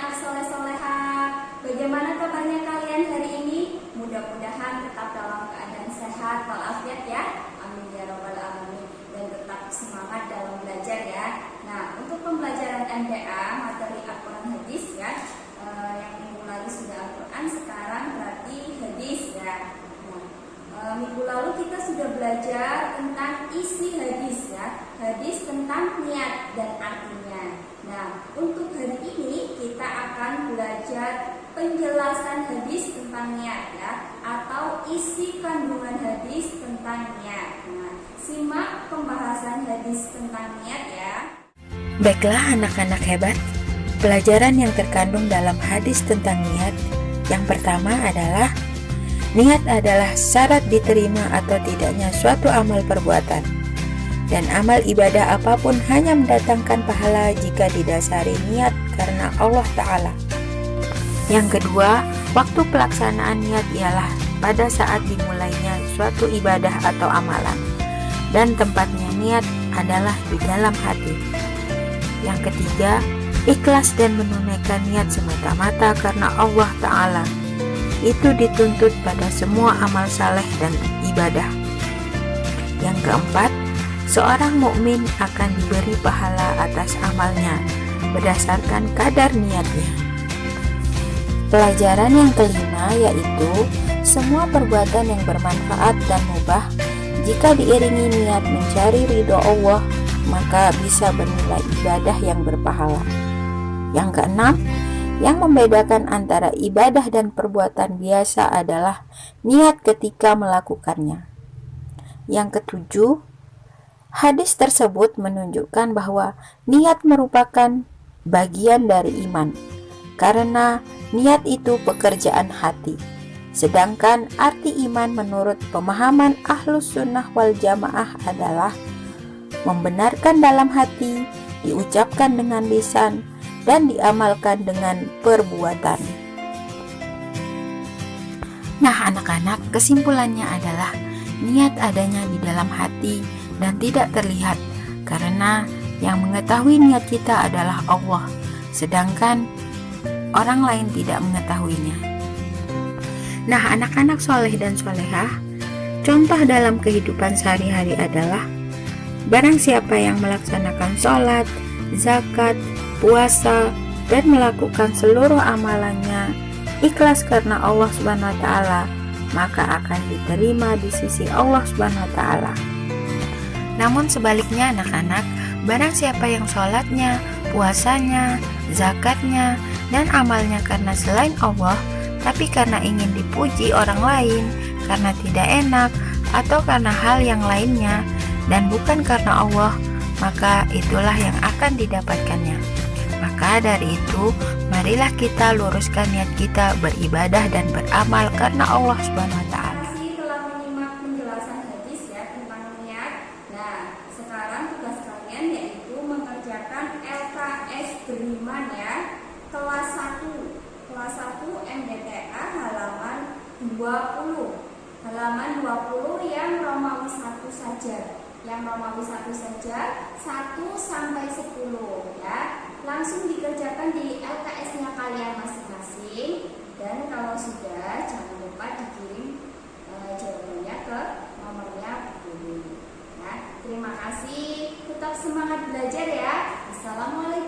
anak soleh-soleha. Bagaimana kabarnya kalian hari ini? Mudah-mudahan tetap dalam keadaan sehat walafiat ya. Amin ya robbal alamin. Dan tetap semangat dalam belajar ya. Nah, untuk pembelajaran MTA materi Al-Quran hadis ya, yang minggu lalu sudah Al-Quran, sekarang berarti hadis ya. Minggu lalu kita sudah belajar tentang isi hadis ya, hadis tentang niat dan artinya. Nah, untuk hari ini kita akan belajar penjelasan hadis tentang niat ya, atau isi kandungan hadis tentang niat. Nah, simak pembahasan hadis tentang niat ya. Baiklah anak-anak hebat, pelajaran yang terkandung dalam hadis tentang niat yang pertama adalah niat adalah syarat diterima atau tidaknya suatu amal perbuatan, dan amal ibadah apapun hanya mendatangkan pahala jika didasari niat karena Allah Ta'ala. Yang kedua, waktu pelaksanaan niat ialah pada saat dimulainya suatu ibadah atau amalan, dan tempatnya niat adalah di dalam hati. Yang ketiga, ikhlas dan menunaikan niat semata-mata karena Allah Ta'ala. Itu dituntut pada semua amal saleh dan ibadah. Yang keempat, seorang mukmin akan diberi pahala atas amalnya berdasarkan kadar niatnya. Pelajaran yang kelima yaitu semua perbuatan yang bermanfaat dan mubah jika diiringi niat mencari ridho Allah maka bisa bernilai ibadah yang berpahala. Yang keenam, yang membedakan antara ibadah dan perbuatan biasa adalah niat ketika melakukannya. Yang ketujuh, hadis tersebut menunjukkan bahwa niat merupakan bagian dari iman, karena niat itu pekerjaan hati. Sedangkan arti iman menurut pemahaman Ahlus Sunnah wal Jamaah adalah membenarkan dalam hati, diucapkan dengan lisan, dan diamalkan dengan perbuatan. Nah anak-anak, kesimpulannya adalah niat adanya di dalam hati dan tidak terlihat, karena yang mengetahui niat kita adalah Allah, sedangkan orang lain tidak mengetahuinya. Nah anak-anak soleh dan solehah, contoh dalam kehidupan sehari-hari adalah barang siapa yang melaksanakan sholat, zakat, puasa, dan melakukan seluruh amalannya ikhlas karena Allah Subhanahu wa Ta'ala, maka akan diterima di sisi Allah Subhanahu wa Ta'ala. Namun sebaliknya anak-anak, barang siapa yang sholatnya, puasanya, zakatnya, dan amalnya karena selain Allah, tapi karena ingin dipuji orang lain, karena tidak enak, atau karena hal yang lainnya, dan bukan karena Allah, maka itulah yang akan didapatkannya. Maka dari itu, marilah kita luruskan niat kita beribadah dan beramal karena Allah Subhanahu wa Ta'ala. Terima kasih telah menyimak penjelasan hadis ya tentang niat. Nah, sekarang tugas kalian yaitu mengerjakan LKS Beriman ya, kelas 1. Kelas 1 MDTA halaman 20. Halaman 20 yang Romawi 1 saja. Yang Romawi 1 saja, 1 sampai 10 ya. Langsung dikerjakan di LKS-nya kalian masing-masing, dan kalau sudah jangan lupa dikirim jawabannya ke nomornya guru. Ya, terima kasih. Tetap semangat belajar ya. Assalamualaikum.